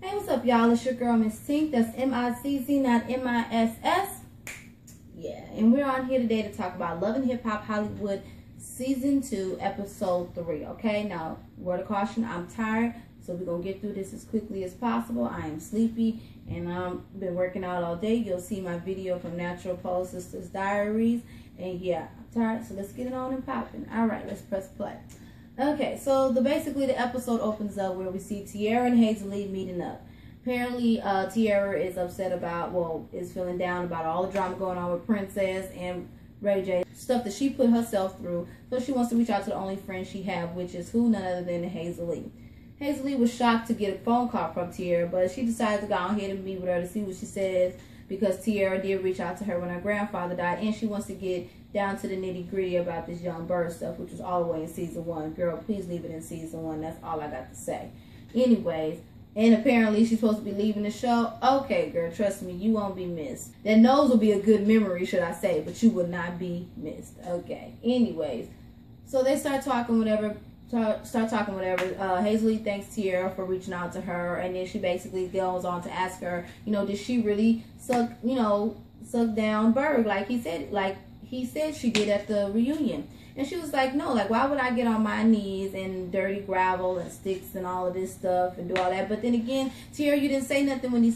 Hey, what's up, y'all? It's your girl, MizzTink. That's M-I-Z-Z, not M-I-S-S. Yeah, and we're on here today to talk about Love and Hip Hop Hollywood Season 2, Episode 3, okay? Now, word of caution, I'm tired, so we're going to get through this as quickly as possible. I am sleepy, and I've been working out all day. You'll see my video from Natural Pole Sisters Diaries, and yeah, I'm tired, so let's get it on and popping. All right, let's press play. Okay, so basically the episode opens up where we see Tiara and Hazel meeting up. Apparently, Tiara is upset about, is feeling down about all the drama going on with Princess and Ray J. Stuff that she put herself through. So she wants to reach out to the only friend she have, which is who? None other than Hazel. Hazel was shocked to get a phone call from Tiara, but she decided to go ahead and meet with her to see what she says, because Tiara did reach out to her when her grandfather died, and she wants to get down to the nitty-gritty about this young bird stuff, which was all the way in Season 1. Girl, please leave it in Season 1. That's all I got to say. Anyways, and apparently she's supposed to be leaving the show. Okay, girl, trust me, you won't be missed. That nose will be a good memory, should I say, but you will not be missed. Okay, anyways. So they start talking whatever. Hazel thanks Tiara for reaching out to her, and then she basically goes on to ask her, did she really suck down Berg like he said she did at the reunion? And she was like, no, why would I get on my knees in dirty gravel and sticks and all of this stuff and do all that? But then again, Tiara, you didn't say nothing when he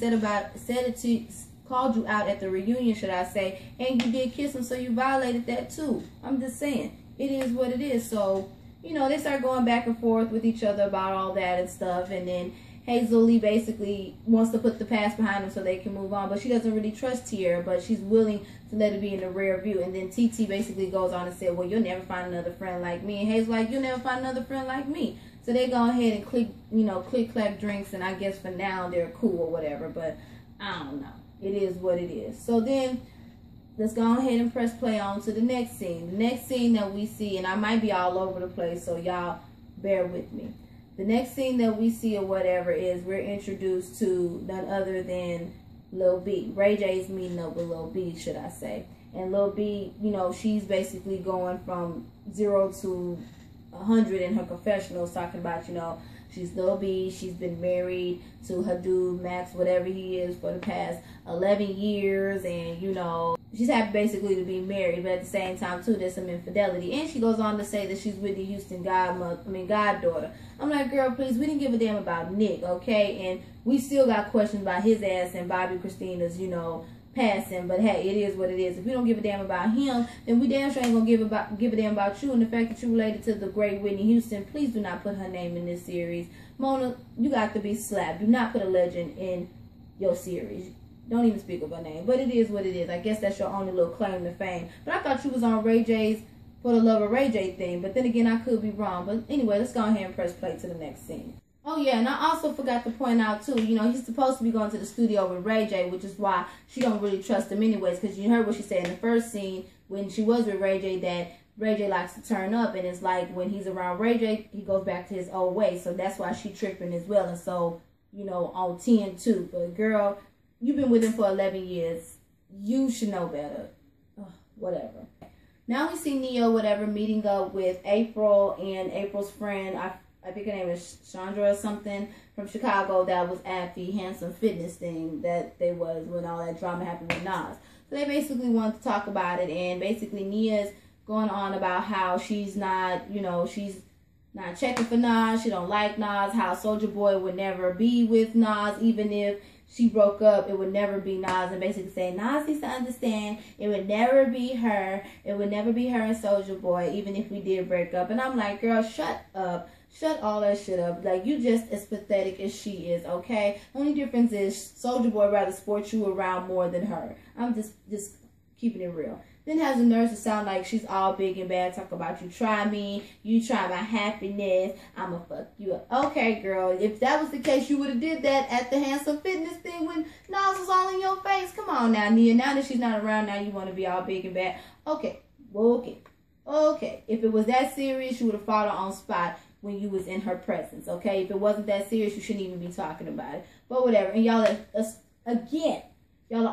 called you out at the reunion, should I say, and you did kiss him, so you violated that too. I'm just saying, it is what it is. So, they start going back and forth with each other about all that and stuff, and then Hazel basically wants to put the past behind them so they can move on, but she doesn't really trust Tiara, but she's willing to let it be in the rear view. And then TT basically goes on and said, well, you'll never find another friend like me. And Hazel's like, you'll never find another friend like me. So they go ahead and click-clack drinks, and I guess for now they're cool or whatever, but I don't know. It is what it is. So then let's go ahead and press play on to the next scene. The next scene that we see, and I might be all over the place, so y'all bear with me. The next scene that we see or whatever is we're introduced to none other than Lil B. Ray J's meeting up with Lil B, should I say. And Lil B, she's basically going from 0 to 100 in her confessionals, talking about, she's Lil B, she's been married to her dude, Max, whatever he is, for the past 11 years, and, she's happy basically to be married, but at the same time, too, there's some infidelity. And she goes on to say that she's Whitney Houston's goddaughter. I'm like, girl, please, we didn't give a damn about Nick, okay? And we still got questions about his ass and Bobby Christina's, passing. But hey, it is what it is. If we don't give a damn about him, then we damn sure ain't gonna give a damn about you. And the fact that you related to the great Whitney Houston, please do not put her name in this series. Mona, you got to be slapped. Do not put a legend in your series. Don't even speak of her name. But it is what it is. I guess that's your only little claim to fame. But I thought you was on Ray J's For the Love of Ray J thing. But then again, I could be wrong. But anyway, let's go ahead and press play to the next scene. Oh, yeah, and I also forgot to point out, too, he's supposed to be going to the studio with Ray J, which is why she don't really trust him anyways, because you heard what she said in the first scene when she was with Ray J, that Ray J likes to turn up, and it's like when he's around Ray J, he goes back to his old way, so that's why she tripping as well, and so, on 10, too. But, girl, you've been with him for 11 years. You should know better. Ugh, whatever. Now we see Nia, meeting up with April and April's friend, I think her name is Chandra or something, from Chicago, that was at the Handsome Fitness thing that they was when all that drama happened with Nas. So they basically wanted to talk about it, and basically Nia's going on about how she's not, she's not checking for Nas, she don't like Nas, how Soulja Boy would never be with Nas, even if she broke up, it would never be Nas, and basically saying Nas needs to understand it would never be her, and Soulja Boy, even if we did break up. And I'm like, girl, shut up. Shut all that shit up. You just as pathetic as she is, okay? Only difference is Soulja Boy rather sport you around more than her. I'm just keeping it real. Then has the nerve to sound like she's all big and bad, talk about you try me, you try my happiness, I'ma fuck you up. Okay, girl, if that was the case, you would have did that at the Handsome Fitness thing when Nas was all in your face. Come on now, Nia. Now that she's not around, now you want to be all big and bad. Okay, okay. If it was that serious, you would have fought her on spot when you was in her presence, okay? If it wasn't that serious, you shouldn't even be talking about it. But whatever. And y'all are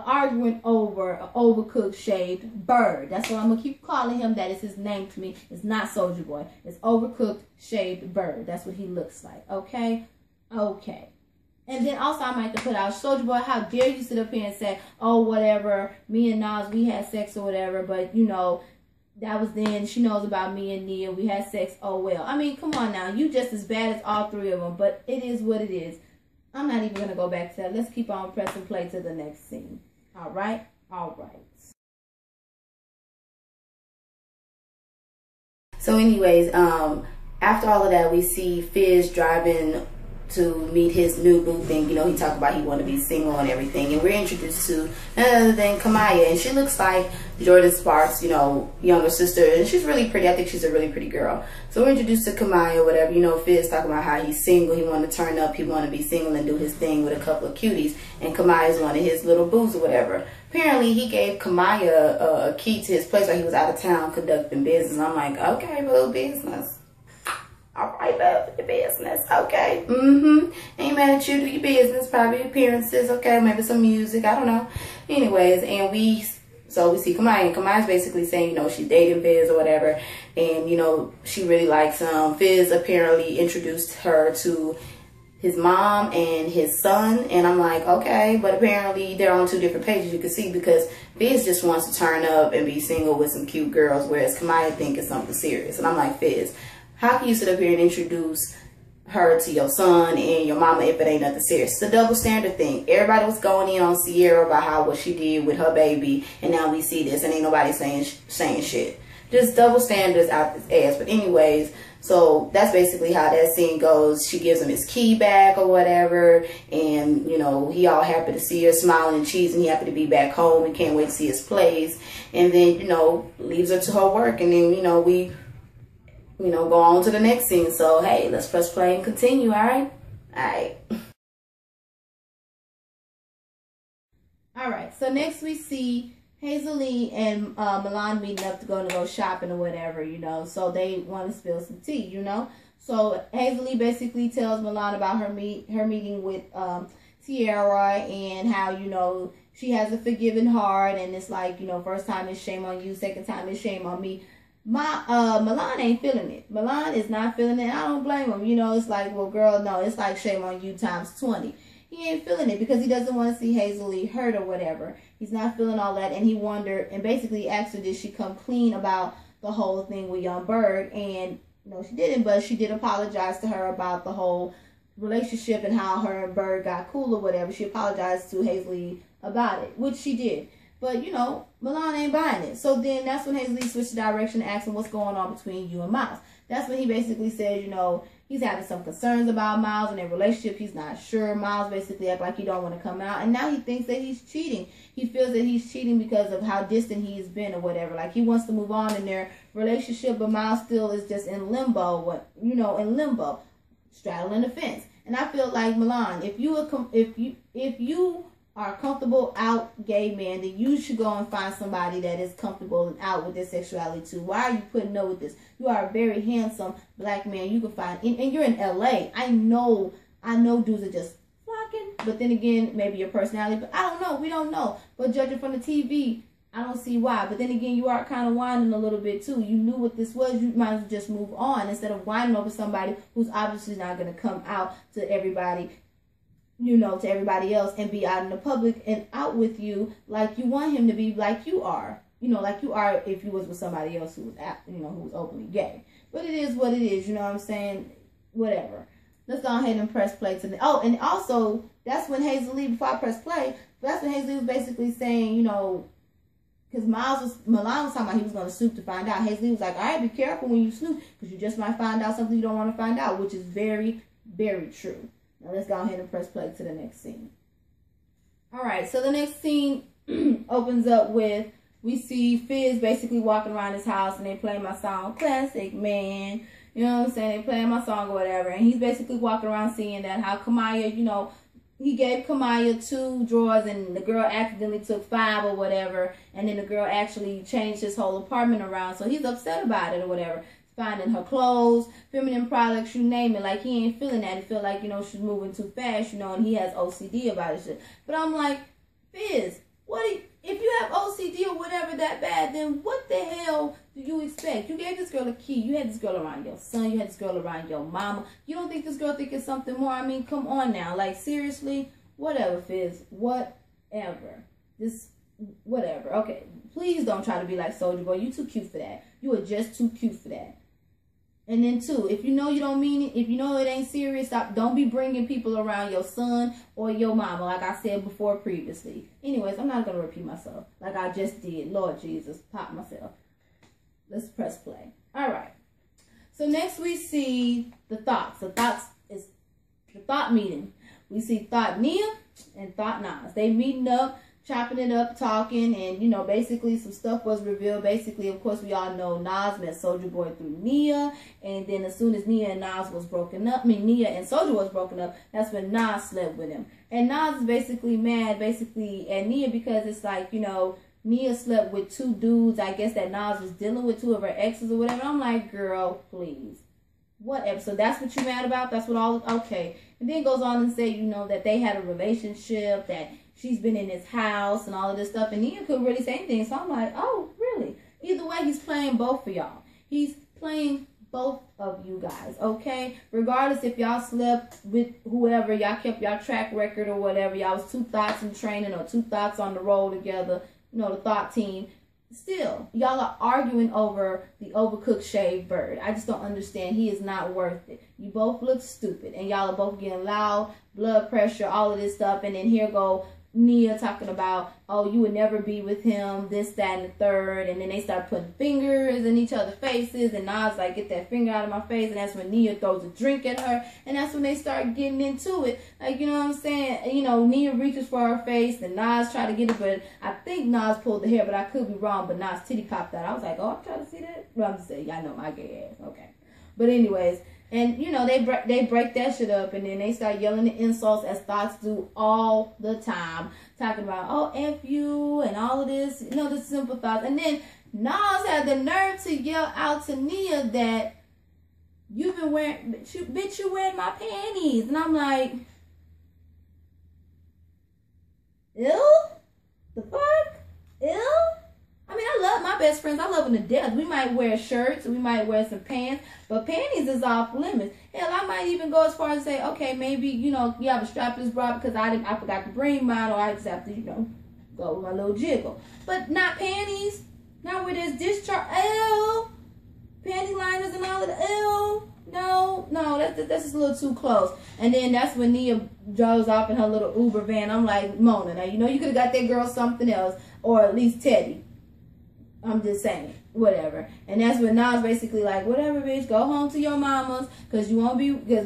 arguing over an overcooked shaved bird. That's what I'm going to keep calling him. That is his name to me. It's not Soulja Boy. It's overcooked shaved bird. That's what he looks like, okay? Okay. And then also I might have put out, Soulja Boy, how dare you sit up here and say, oh, whatever, me and Nas, we had sex or whatever, but, you know, that was then. She knows about me and Nia. We had sex. Oh, well. I mean, come on now. You just as bad as all three of them, but it is what it is. I'm not even going to go back to that. Let's keep on pressing play to the next scene. All right? All right. So anyways, after all of that, we see Fizz driving to meet his new boo thing. You know, he talked about he want to be single and everything. And we're introduced to none other than Kamaya. And she looks like Jordan Sparks', you know, younger sister. And she's really pretty. I think she's a really pretty girl. So we're introduced to Kamaya, whatever. You know, Fizz talking about how he's single. He want to turn up. He want to be single and do his thing with a couple of cuties. And Kamaya's one of his little boos or whatever. Apparently, he gave Kamaya a key to his place while he was out of town conducting business. I'm like, okay, little business. All right, love, the business. Okay. Ain't mad at you. Do your business. Probably appearances. Okay. Maybe some music. I don't know. Anyways, and we see Kamaya. And Kamaya's basically saying, you know, she's dating Fizz or whatever. And, you know, she really likes him. Fizz apparently introduced her to his mom and his son. And I'm like, okay. But apparently they're on two different pages, you can see, because Fizz just wants to turn up and be single with some cute girls, whereas Kamaya think it's something serious. And I'm like, Fizz, how can you sit up here and introduce her to your son and your mama if it ain't nothing serious? It's a double standard thing. Everybody was going in on Sierra about what she did with her baby, and now we see this and ain't nobody saying shit. Just double standards out this ass. But anyways, so that's basically how that scene goes. She gives him his key back or whatever, and you know, he all happy to see her, smiling and cheesing. He happy to be back home. He can't wait to see his place, and then, you know, leaves her to her work, and then, you know, we go on to the next scene. So, hey, let's press play and continue, all right? All right. All right, so next we see Hazel and Milan meeting up to go shopping or whatever, you know. So they want to spill some tea, you know. So Hazel basically tells Milan about her meeting with Tiara and how, you know, she has a forgiving heart, and it's like, you know, first time it's shame on you, second time it's shame on me. Milan ain't feeling it. Milan is not feeling it. I don't blame him. You know, it's like, well, girl, no, it's like shame on you times 20. He ain't feeling it because he doesn't want to see Hazel hurt or whatever. He's not feeling all that, and he wondered, and basically asked her, did she come clean about the whole thing with Young Berg? And no, she didn't, but she did apologize to her about the whole relationship and how her and Berg got cool or whatever. She apologized to Hazel about it, which she did. But, you know, Milan ain't buying it. So then that's when Hazel switched the direction and asked him what's going on between you and Miles. That's when he basically said, you know, he's having some concerns about Miles and their relationship. He's not sure. Miles basically act like he don't want to come out. And now he thinks that he's cheating. He feels that he's cheating because of how distant he has been or whatever. Like, he wants to move on in their relationship, but Miles still is just in limbo, straddling the fence. And I feel like, Milan, if you are a comfortable out gay man, then you should go and find somebody that is comfortable and out with their sexuality too. Why are you putting up with this? You are a very handsome black man. You can find, and you're in LA. I know dudes are just flocking, but then again, maybe your personality, but I don't know. We don't know. But judging from the TV, I don't see why. But then again, you are kind of whining a little bit too. You knew what this was. You might as well just move on instead of whining over somebody who's obviously not going to come out to everybody, you know, to everybody else and be out in the public and out with you like you want him to be, like you are. You know, like you are if you was with somebody else who was, who was openly gay. But it is what it is, you know what I'm saying? Whatever. Let's go ahead and press play to the... Oh, and also, that's when Hazel, before I press play, that's when Hazel was basically saying, you know, because Milan was talking about he was going to snoop to find out. Hazel was like, all right, be careful when you snoop, because you just might find out something you don't want to find out, which is very, very true. Now let's go ahead and press play to the next scene. All right, so the next scene opens up with, we see Fizz basically walking around his house and they playing my song, Classic Man. You know what I'm saying? They playing my song or whatever. And he's basically walking around seeing that how Kamaya, you know, he gave Kamaya 2 drawers and the girl accidentally took 5 or whatever. And then the girl actually changed his whole apartment around. So he's upset about it or whatever. Finding her clothes, feminine products, you name it. Like, he ain't feeling that. He feel like, you know, she's moving too fast, you know, and he has OCD about it shit. But I'm like, Fizz, if you have OCD or whatever that bad, then what the hell do you expect? You gave this girl a key. You had this girl around your son. You had this girl around your mama. You don't think this girl think it's something more? I mean, come on now. Like, seriously? Whatever, Fizz. Whatever. Whatever. Okay. Please don't try to be like Soulja Boy. You too cute for that. You are just too cute for that. And then, too, if you know you don't mean it, if you know it ain't serious, don't be bringing people around your son or your mama, like I said before previously. Anyways, I'm not going to repeat myself like I just did. Lord Jesus, pop myself. Let's press play. All right. So next we see the thoughts. The thoughts is the thought meeting. We see Thought Nia and Thought Nas. They meeting up, chopping it up, talking, and, you know, basically some stuff was revealed. Basically, of course, we all know Nas met Soulja Boy through Nia, and then as soon as Nia and Nas was broken up, Nia and Soulja was broken up, that's when Nas slept with him. And Nas is basically mad, at Nia because it's like, you know, Nia slept with two dudes, I guess, that Nas was dealing with, two of her exes or whatever. I'm like, girl, please. Whatever. So that's what you mad about? That's what all, okay. And then goes on and say, you know, that they had a relationship, that she's been in his house and all of this stuff. And Nia couldn't really say anything. So I'm like, oh, really? Either way, he's playing both of y'all. He's playing both of you guys, okay? Regardless if y'all slept with whoever, y'all kept y'all track record or whatever, y'all was two thoughts in training or two thoughts on the road together, you know, the thought team. Still, y'all are arguing over the overcooked shaved bird. I just don't understand. He is not worth it. You both look stupid. And y'all are both getting loud, blood pressure, all of this stuff. And then here go Nia talking about, oh, you would never be with him, this, that, and the third. And then they start putting fingers in each other's faces. And Nas like, get that finger out of my face. And that's when Nia throws a drink at her. And that's when they start getting into it. Like, you know what I'm saying? You know, Nia reaches for her face. And Nas try to get it. But I think Nas pulled the hair. But I could be wrong. But Nas' titty popped out. I was like, oh, I'm trying to see that. Well, I'm just saying, y'all know my gay ass. Okay. But anyways. And, you know, they break that shit up, and then they start yelling the insults as thoughts do all the time. Talking about, oh, F you, and all of this, you know, the simple thoughts. And then Nas had the nerve to yell out to Nia that, you've been wearing, bitch, you wearing my panties. And I'm like, ew? The fuck? Ew? I mean, I love my best friends. I love them to death. We might wear shirts. We might wear some pants. But panties is off limits. Hell, I might even go as far as to say, okay, maybe, you know, you have a strapless bra because I forgot to bring mine, or I just have to, you know, go with my little jiggle. But not panties. Not where there's discharge. Ew. Panty liners and all of the, ew. No, that's just a little too close. And then that's when Nia drives off in her little Uber van. I'm like, Mona, now, you know, you could have got that girl something else, or at least Teddy. I'm just saying, whatever. And that's when Nas basically like, whatever, bitch, go home to your mama's, because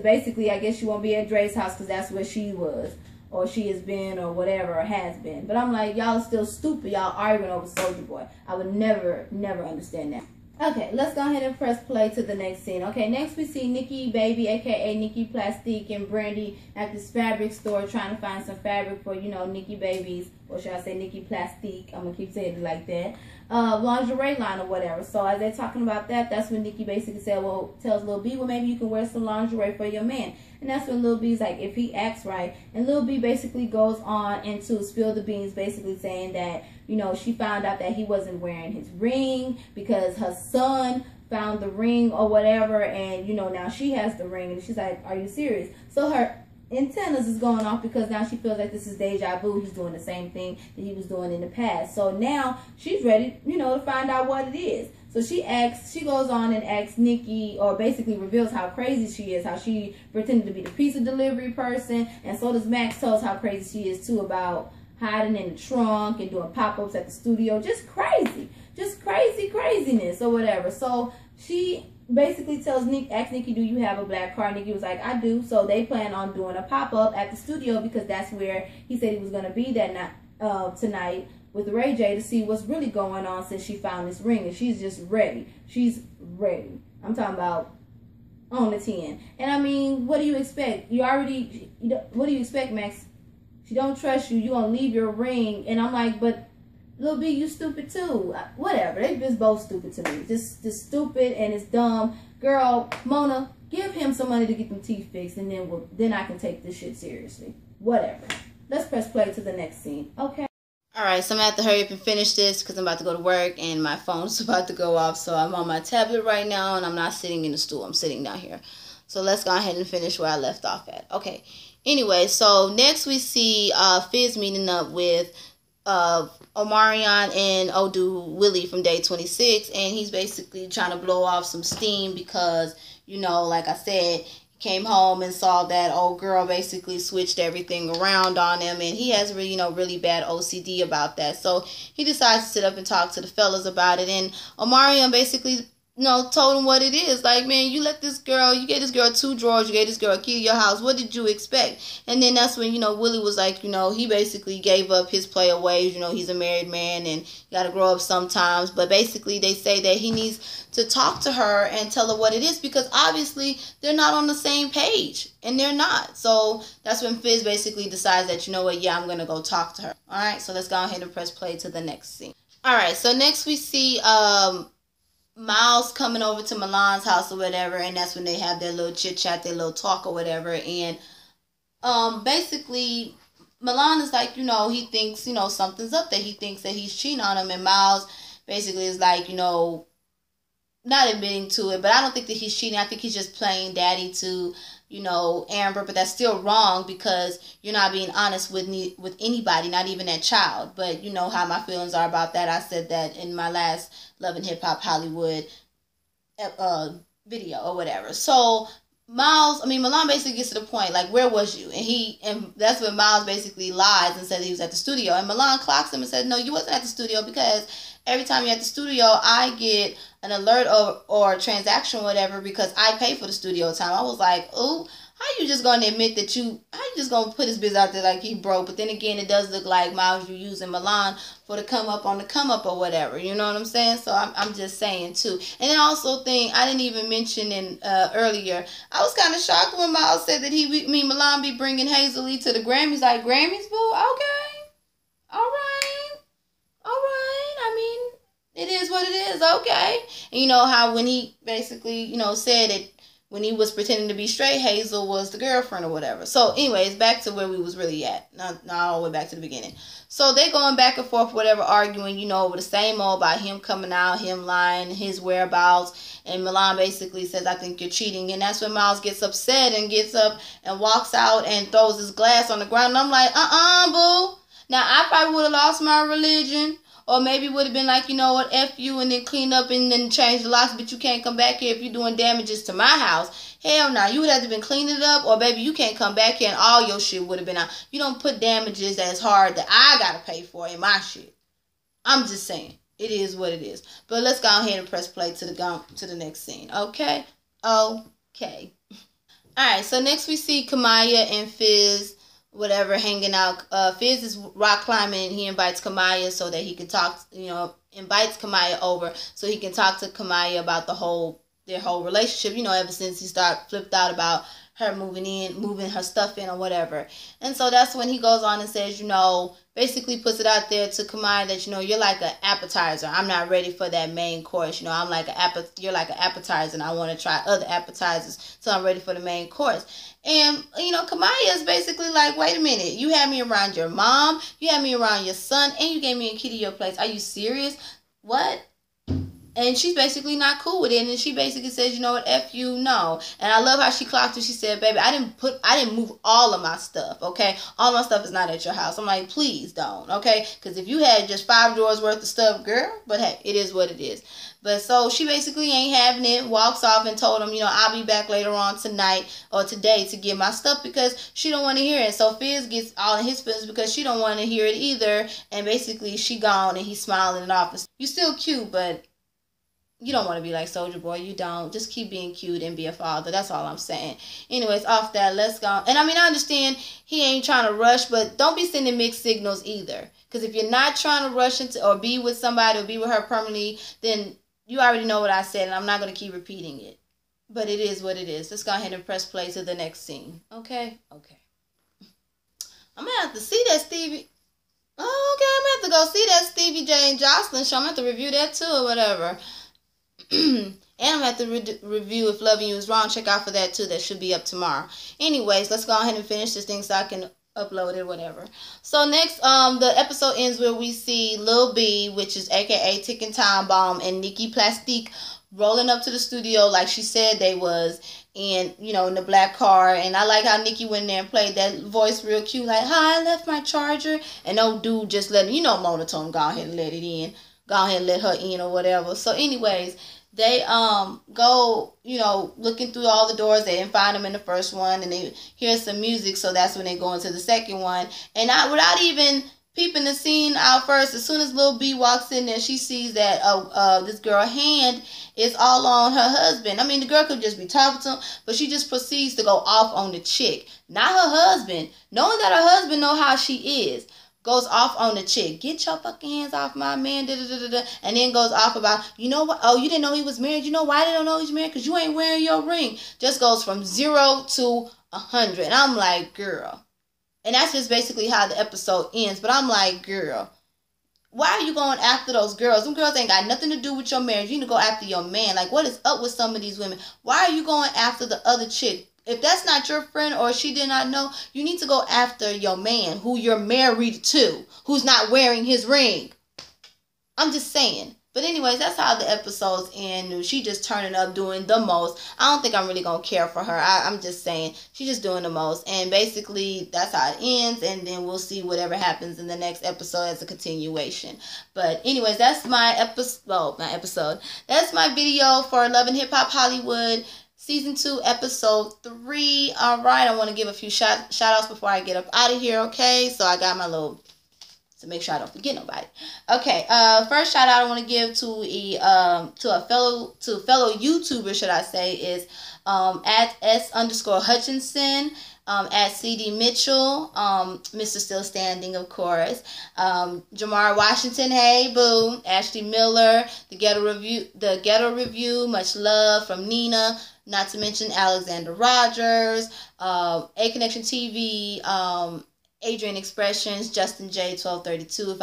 basically, I guess you won't be at Dre's house because that's where she was, or she has been, or whatever, or has been. But I'm like, y'all are still stupid. Y'all arguing over Soulja Boy. I would never understand that. Okay, let's go ahead and press play to the next scene. Okay, next we see Nikki Baby, a.k.a. Nikki Plastique, and Brandy at this fabric store trying to find some fabric for, you know, Nikki Baby's, or should I say Nikki Plastique? I'm going to keep saying it like that. Lingerie line or whatever. So as they're talking about that, that's when Nikki basically said, well, tells Lil B, well, maybe you can wear some lingerie for your man. And that's when Lil B's like, if he acts right. And Lil B basically goes on into spill the beans, basically saying that, you know, she found out that he wasn't wearing his ring because her son found the ring or whatever, and, you know, now she has the ring. And she's like, are you serious? So her antennas is going off because now she feels like this is deja vu. He's doing the same thing that he was doing in the past. So now she's ready, you know, to find out what it is. So she goes on and asks Nikki, or basically reveals how crazy she is, how she pretended to be the pizza delivery person. And so does Max tells how crazy she is too, about hiding in the trunk and doing pop-ups at the studio. Just crazy. Just craziness or whatever. So she basically asks Nikki, do you have a black car? Nikki was like, I do. So they plan on doing a pop-up at the studio because that's where he said he was going to be that night, tonight with Ray J, to see what's really going on since she found this ring. And she's just ready. She's ready. I'm talking about on the 10. And I mean, what do you expect? What do you expect, Max? She don't trust you. You're going to leave your ring. And I'm like, but Lil B, you stupid too. Whatever. They just both stupid to me. Just stupid, and it's dumb. Girl, Mona, give him some money to get them teeth fixed, and then I can take this shit seriously. Whatever. Let's press play to the next scene. Okay. Alright, so I'm going to have to hurry up and finish this because I'm about to go to work and my phone's about to go off. So I'm on my tablet right now and I'm not sitting in the stool. I'm sitting down here. So let's go ahead and finish where I left off at. Okay. Anyway, so next we see Fizz meeting up with Omarion and Odu Willie from day 26. And he's basically trying to blow off some steam because, you know, like I said, came home and saw that old girl basically switched everything around on him, and he has really, you know, really bad OCD about that. So he decides to sit up and talk to the fellas about it, and Omarion basically, you know, told him what it is. Like, man, you gave this girl 2 drawers, you gave this girl a key to your house. What did you expect? And then that's when, you know, Willie was like, you know, he basically gave up his player ways. You know, he's a married man and you got to grow up sometimes. But basically they say that he needs to talk to her and tell her what it is because obviously they're not on the same page. And they're not. So that's when Fizz basically decides that, you know what, yeah, I'm going to go talk to her. All right, so let's go ahead and press play to the next scene. All right, so next we see Miles coming over to Milan's house or whatever, and that's when they have their little chit chat, their little talk or whatever. And basically Milan is like, you know, he thinks, you know, something's up there. He thinks that he's cheating on him, and Miles basically is like, you know, not admitting to it, but I don't think that he's cheating. I think he's just playing daddy to, you know, Amber, but that's still wrong because you're not being honest with anybody, not even that child. But you know how my feelings are about that. I said that in my last Love and Hip Hop Hollywood video or whatever. So Milan basically gets to the point, like, where was you? And that's when Miles basically lies and says he was at the studio. And Milan clocks him and says, no, you wasn't at the studio because every time you're at the studio, I get an alert or a transaction or whatever because I pay for the studio time. I was like, oh, how you just going to admit that how you just going to put his biz out there like he broke? But then again, it does look like, Miles, you're using Milan for the come up on the come up or whatever. You know what I'm saying? So I'm just saying too. And then also I didn't even mention earlier, I was kind of shocked when Miles said that Milan be bringing Hazel to the Grammys. Like, Grammys, boo? Okay. All right. I mean, it is what it is. Okay. And you know how when he basically, you know, said it, when he was pretending to be straight, Hazel was the girlfriend or whatever. So anyways, back to where we was really at. Not all the way back to the beginning. So they going back and forth, whatever, arguing, you know, over the same old about him coming out, him lying, his whereabouts. And Milan basically says, I think you're cheating. And that's when Miles gets upset and gets up and walks out and throws his glass on the ground. And I'm like, boo. Now, I probably would have lost my religion. Or maybe would have been like, you know what, F you, and then clean up and then change the locks, but you can't come back here if you're doing damages to my house. Hell no, you would have to been cleaning it up, or baby, you can't come back here and all your shit would have been out. You don't put damages as hard that I got to pay for in my shit. I'm just saying, it is what it is. But let's go ahead and press play to the next scene, okay? Okay. All right, so next we see Kamaya and Fizz, whatever, hanging out. Fizz is rock climbing, and he invites Kamaya so that he can talk, you know, invites Kamaya over so he can talk to Kamaya about their whole relationship, you know, ever since he flipped out about her moving her stuff in or whatever. And so that's when he goes on and says, you know, basically puts it out there to Kamaya that, you know, you're like an appetizer. I'm not ready for that main course. You know, you're like an appetizer, and I want to try other appetizers, so I'm ready for the main course. And, you know, Kamaya is basically like, wait a minute, you had me around your mom, you had me around your son, and you gave me a key to your place. Are you serious? What? And she's basically not cool with it. And she basically says, you know what, F you, no. And I love how she clocked it. She said, baby, I didn't move all of my stuff, okay? All my stuff is not at your house. I'm like, please don't, okay? Because if you had just 5 drawers worth of stuff, girl, but hey, it is what it is. But so she basically ain't having it, walks off and told him, you know, I'll be back later on tonight or today to get my stuff because she don't want to hear it. So Fizz gets all in his feelings because she don't want to hear it either. And basically she gone and he's smiling in the office. You still cute, but you don't want to be like Soulja Boy. You don't. Just keep being cute and be a father. That's all I'm saying. Anyways, off that, let's go. And I mean, I understand he ain't trying to rush, but don't be sending mixed signals either. Because if you're not trying to rush into or be with somebody or be with her permanently, then you already know what I said, and I'm not going to keep repeating it. But it is what it is. Let's go ahead and press play to the next scene. Okay? Okay. I'm going to have to see that Stevie. Oh, okay, I'm going to have to go see that Stevie J and Jocelyn show. I'm going to have to review that too or whatever. And I'm going to have to review If Loving You Is Wrong. Check out for that too. That should be up tomorrow. Anyways, let's go ahead and finish this thing so I can uploaded, whatever. So next, the episode ends where we see Lil B, which is aka Ticking Time Bomb, and Nikki Plastique rolling up to the studio like she said they was, and you know, in the black car. And I like how Nikki went in there and played that voice real cute, like, "Hi, I left my charger," and no dude just let, you know, monotone, go ahead and let it in, go ahead and let her in or whatever. So anyways, they go, you know, looking through all the doors. They didn't find them in the first one, and they hear some music, so that's when they go into the second one. And without even peeping the scene out first, as soon as Lil B walks in there, she sees that this girl hand is all on her husband. I mean, the girl could just be talking to him, but she just proceeds to go off on the chick, not her husband, knowing that her husband know how she is. Goes off on the chick. "Get your fucking hands off my man." Da, da, da, da, da. And then goes off about, you know what? Oh, you didn't know he was married. You know why they don't know he's married? Because you ain't wearing your ring. Just goes from 0 to 100. And I'm like, girl. And that's just basically how the episode ends. But I'm like, girl, why are you going after those girls? Them girls ain't got nothing to do with your marriage. You need to go after your man. Like, what is up with some of these women? Why are you going after the other chick? If that's not your friend or she did not know, you need to go after your man who you're married to, who's not wearing his ring. I'm just saying. But anyways, that's how the episodes end. She just turning up, doing the most. I don't think I'm really going to care for her. I'm just saying, she's just doing the most. And basically, that's how it ends. And then we'll see whatever happens in the next episode as a continuation. But anyways, that's my episode. Well, not episode. That's my video for Love and Hip Hop Hollywood. Season 2, Episode 3. All right, I want to give a few shout-outs before I get up out of here, okay? So I got my little, to make sure I don't forget nobody. Okay, first shout-out I want to give to a fellow YouTuber, should I say, is at S_Hutchinson, at CD Mitchell, Mr. Still Standing, of course, Jamar Washington, hey boo, Ashley Miller, the Ghetto Review, much love from Nina, not to mention Alexander Rogers, A Connection TV, Adrian Expressions, Justin J 1232.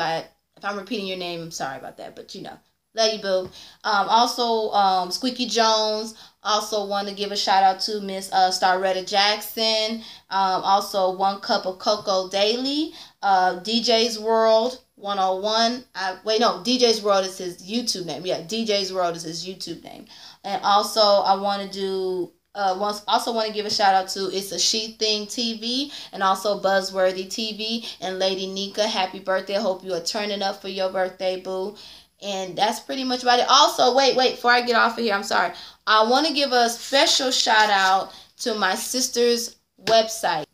If I'm repeating your name, I'm sorry about that, but you know, love you boo. Also Squeaky Jones. Also want to give a shout out to Miss Starretta Jackson. Also One Cup of Cocoa Daily. DJ's World 101. DJ's World is his YouTube name. Yeah, DJ's World is his YouTube name. And also I want to do also want to give a shout out to It's a She Thing TV, and also Buzzworthy TV, and Lady Nika. Happy birthday. I hope you are turning up for your birthday, boo. And that's pretty much about it. Also, wait, before I get off of here, I'm sorry. I want to give a special shout out to my sister's website.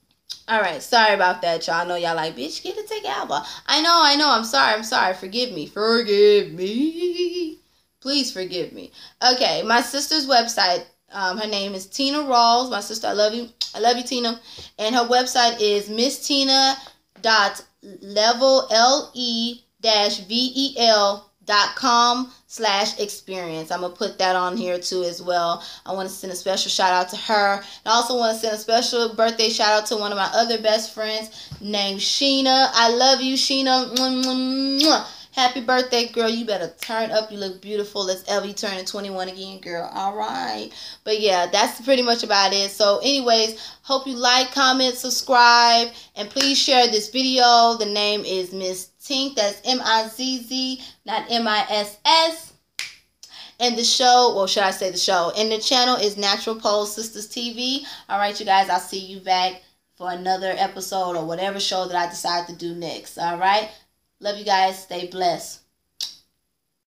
All right, sorry about that, y'all. I know y'all like, bitch, get it together. I know. I'm sorry. Forgive me. Please forgive me. Okay, my sister's website. Her name is Tina Rawls. My sister, I love you, Tina. And her website is misstina.level-vel.com/experience. I'm going to put that on here too as well. I want to send a special shout out to her. And I also want to send a special birthday shout out to one of my other best friends named Sheena. I love you, Sheena. Mwah, mwah, mwah. Happy birthday, girl. You better turn up. You look beautiful as ever. You turning 21 again, girl. All right. But yeah, that's pretty much about it. So anyways, hope you like, comment, subscribe, and please share this video. The name is MizzTink. That's M-I-Z-Z, not M-I-S-S. And the show, well, should I say the show? And the channel is Natural Pole Sisters TV. All right, you guys. I'll see you back for another episode or whatever show that I decide to do next. All right. Love you guys. Stay blessed.